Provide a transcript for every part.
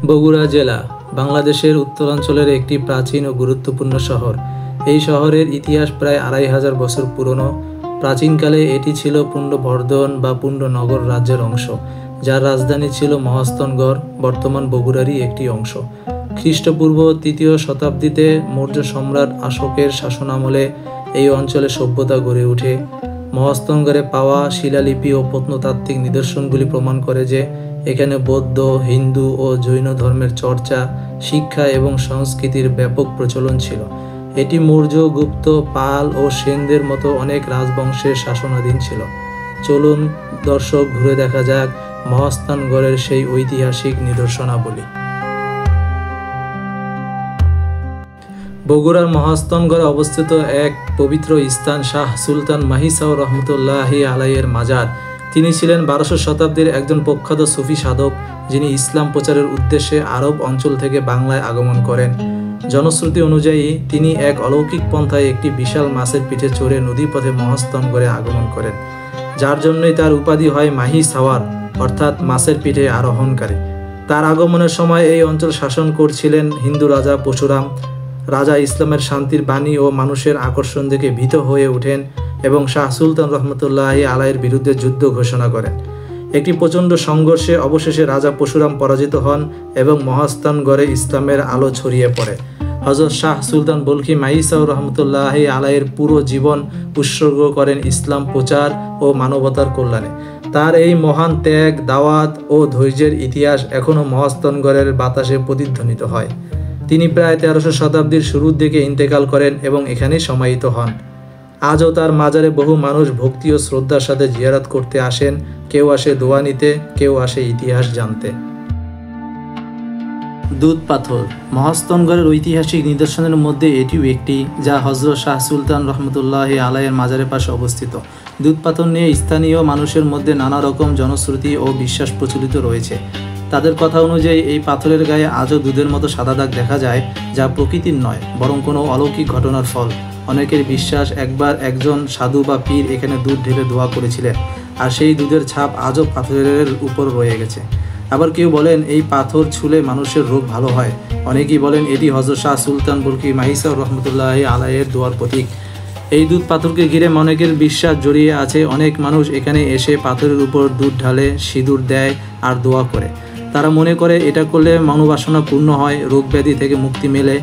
বগুড়া জেলা বাংলাদেশের উত্তরাঞ্চলের একটি প্রাচীন ও গুরুত্বপূর্ণ শহর। এই শহরের ইতিহাস প্রায় 2500 বছর পুরনো। প্রাচীনকালে এটি ছিল পুণ্ড্রবর্ধন বা পুণ্ড্রনগর রাজ্যের অংশ, যার রাজধানী ছিল মহাস্থানগড়, বর্তমান বগুড়ারই একটি অংশ। খ্রিস্টপূর্ব 3য় শতাব্দীতে মৌর্য সম্রাট অশোকের শাসনামলে এই অঞ্চলে সভ্যতা গড়ে ওঠে। মহাস্থানগড়ে পাওয়া শিলালিপি ও প্রত্নতাত্ত্বিক নিদর্শনগুলি প্রমাণ করে যে এখানে বৌদ্ধ, হিন্দু ও জৈন ধর্মের চর্চা, শিক্ষা এবং সংস্কৃতির ব্যাপক প্রচলন ছিল। এটি মৌর্য, গুপ্ত, পাল ও সেনদের মতো অনেক রাজবংশের শাসনাধীন ছিল। চলুন দর্শক ঘুরে দেখা যাক মহাস্থানগড়ের সেই ঐতিহাসিক নিদর্শনাবলী। বগুড়ার মহাস্থানগড়ে অবস্থিত এক পবিত্র স্থান শাহ সুলতান মাহিসাও রহমতুল্লাহি আলাইয়ের মাজার। তিনি ছিলেন 1200 শতাব্দীর একজন প্রখ্যাত সুফি সাধক, যিনি ইসলাম প্রচারের উদ্দেশ্যে আরব অঞ্চল থেকে বাংলায় আগমন করেন। জনশ্রুতি অনুযায়ী তিনি এক অলৌকিক পন্থায় একটি বিশাল মাছের পিঠে চড়ে নদীপথে মহাস্থানগড়ে আগমন করেন, যার জন্যই তার উপাধি হয় মাহি সাওয়ার, অর্থাৎ মাছের পিঠে আরোহণকারী। তার আগমনের সময় এই অঞ্চল শাসন করছিলেন হিন্দু রাজা পরশুরাম। রাজা ইসলামের শান্তির বাণী ও মানুষের আকর্ষণ দেখে ভীত হয়ে ওঠেন এবং শাহ সুলতান রহমতুল্লাহি আলাইয়ের বিরুদ্ধে যুদ্ধ ঘোষণা করেন। একটি প্রচণ্ড সংঘর্ষে অবশেষে রাজা পরশুরাম পরাজিত হন এবং মহাস্থানগড়ে ইসলামের আলো ছড়িয়ে পড়ে। হযরত শাহ সুলতান বলখি মাইসাও রহমতুল্লাহি আলাইয়ের পুরো জীবন উৎসর্গ করেন ইসলাম প্রচার ও মানবতার কল্যাণে। তার এই মহান ত্যাগ, দাওয়াত ও ধৈর্যের ইতিহাস এখনও মহাস্থানগড়ের বাতাসে প্রতিধ্বনিত হয়। তিনি প্রায় 1300 শতাব্দীর শুরুর দিকে ইন্তেকাল করেন এবং এখানেই সমাহিত হন। আজও তার মাজারে বহু মানুষ ভক্তি ও শ্রদ্ধার সাথে জিয়ারত করতে আসেন। কেউ আসে দোয়া নিতে, কেউ আসে ইতিহাস জানতে। দুধ পাথর মহাস্থানগড়ের ঐতিহাসিক নিদর্শনের মধ্যে এটিও একটি, যা হযরত শাহ সুলতান রহমতুল্লাহি আলাইয়ের মাজারের পাশে অবস্থিত। দুধ পাথর নিয়ে স্থানীয় মানুষের মধ্যে নানা রকম জনশ্রুতি ও বিশ্বাস প্রচলিত রয়েছে। তাদের কথা অনুযায়ী এই পাথরের গায়ে আজও দুধের মতো সাদা দাগ দেখা যায়, যা প্রকৃতির নয় বরং কোনো অলৌকিক ঘটনার ফল। অনেকের বিশ্বাস একবার একজন সাধু বা পীর এখানে দুধ ঢেলে দোয়া করেছিলেন, আর সেই দুধের ছাপ আজও পাথরের উপর রয়ে গেছে। আবার কেউ বলেন এই পাথর ছুলে মানুষের রোগ ভালো হয়। অনেকেই বলেন এটি হযরত শাহ সুলতান বলখি মাহিসাও রহমতুল্লাহি আলাইয়ের দোয়ার প্রতীক। এই দুধ পাথরকে ঘিরে অনেকের বিশ্বাস জড়িয়ে আছে। অনেক মানুষ এখানে এসে পাথরের উপর দুধ ঢালে, সিঁদুর দেয় আর দোয়া করে। তারা মনে করে এটা করলে মনোবাসনা পূর্ণ হয়, রোগ ব্যাধি থেকে মুক্তি মেলে।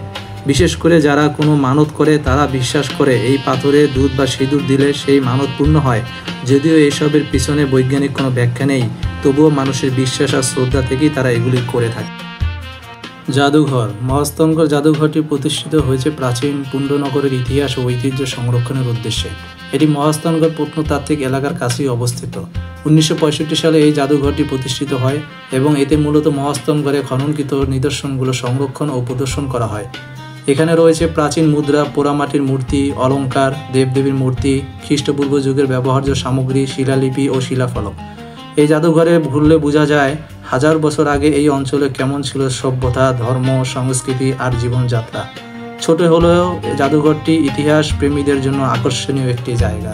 বিশেষ করে যারা কোনো মানত করে তারা বিশ্বাস করে এই পাথরে দুধ বা সিঁদুর দিলে সেই মানত পূর্ণ হয়। যদিও এসবের পিছনে বৈজ্ঞানিক কোনো ব্যাখ্যা নেই, তবুও মানুষের বিশ্বাস আর শ্রদ্ধা থেকেই তারা এগুলি করে থাকে। জাদুঘর মহাস্থানগড় জাদুঘরটি প্রতিষ্ঠিত হয়েছে প্রাচীন পুণ্ড্রনগরের ইতিহাস ও ঐতিহ্য সংরক্ষণের উদ্দেশ্যে। এটি মহাস্থানগড় প্রত্নতাত্ত্বিক এলাকার কাছেই অবস্থিত। 1965 সালে এই জাদুঘরটি প্রতিষ্ঠিত হয় এবং এতে মূলত মহাস্থানগড়ে খননকৃত নিদর্শনগুলো সংরক্ষণ ও প্রদর্শন করা হয়। এখানে রয়েছে প্রাচীন মুদ্রা, পোড়ামাটির মূর্তি, অলঙ্কার, দেবদেবীর মূর্তি, খ্রিস্টপূর্ব যুগের ব্যবহার্য সামগ্রী, শিলালিপি ও শিলাফলক। এই জাদুঘরে ঘুরলে বোঝা যায় 1000 বছর আগে এই অঞ্চলে কেমন ছিল সভ্যতা, ধর্ম, সংস্কৃতি আর জীবনযাত্রা। ছোট হলেও জাদুঘরটি ইতিহাস প্রেমীদের জন্য আকর্ষণীয় একটি জায়গা।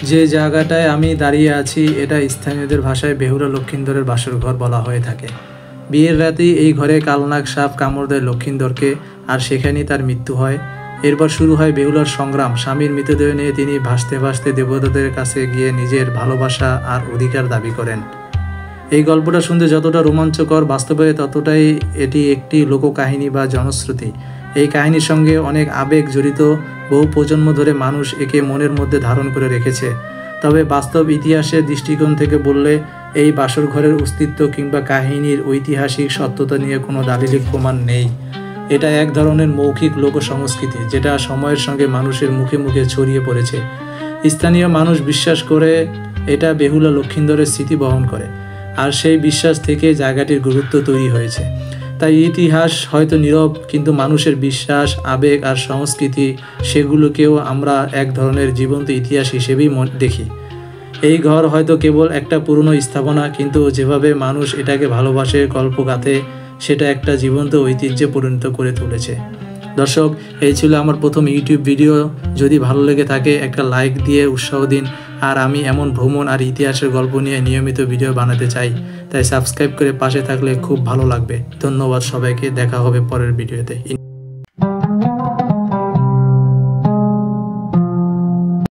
যে জায়গাটায় আমি দাঁড়িয়ে আছি এটা স্থানীয়দের ভাষায় বেহুলা লক্ষিন্দরের বাসর ঘর বলা হয়ে থাকে। বিয়ের রাতেই এই ঘরে কালনাগ সাপ কামড় দেয় লক্ষিন্দরকে, আর সেখানেই তার মৃত্যু হয়। এরপর শুরু হয় বেহুলার সংগ্রাম। স্বামীর মৃতদেহ নিয়ে তিনি ভাসতে ভাসতে দেবতাদের কাছে গিয়ে নিজের ভালোবাসা আর অধিকার দাবি করেন। এই গল্পটা শুনতে যতটা রোমাঞ্চকর, বাস্তবে ততটাই এটি একটি লোককাহিনী বা জনশ্রুতি। এই কাহিনীর সঙ্গে অনেক আবেগ জড়িত। বহু প্রজন্ম ধরে মানুষ একে মনের মধ্যে ধারণ করে রেখেছে। তবে বাস্তব ইতিহাসের দৃষ্টিকোণ থেকে বললে এই বাসর ঘরের অস্তিত্ব কিংবা কাহিনীর ঐতিহাসিক সত্যতা নিয়ে কোনো দালিলিক প্রমাণ নেই। এটা এক ধরনের মৌখিক লোকসংস্কৃতি যেটা সময়ের সঙ্গে মানুষের মুখে মুখে ছড়িয়ে পড়েছে। স্থানীয় মানুষ বিশ্বাস করে এটা বেহুলা লক্ষিন্দরের স্মৃতি বহন করে, আর সেই বিশ্বাস থেকে জায়গাটির গুরুত্ব তৈরি হয়েছে। তাই ইতিহাস হয়তো নীরব, কিন্তু মানুষের বিশ্বাস, আবেগ আর সংস্কৃতি সেগুলোকেও আমরা এক ধরনের জীবন্ত ইতিহাস হিসেবেই দেখি। এই ঘর হয়তো কেবল একটা পুরনো স্থাপনা, কিন্তু যেভাবে মানুষ এটাকে ভালোবাসে, গল্প গাথে, সেটা একটা জীবন্ত ঐতিহ্যে পরিণত করে তুলেছে। দর্শক, এই ছিল আমার প্রথম ইউটিউব ভিডিও। যদি ভালো লেগে থাকে একটা লাইক দিয়ে উৎসাহ দিন। আর আমি এমন ভ্রমণ আর ইতিহাসের গল্প নিয়ে নিয়মিত ভিডিও বানাতে চাই, তাই সাবস্ক্রাইব করে পাশে থাকলে খুব ভালো লাগবে। ধন্যবাদ সবাইকে, দেখা হবে পরের ভিডিওতে।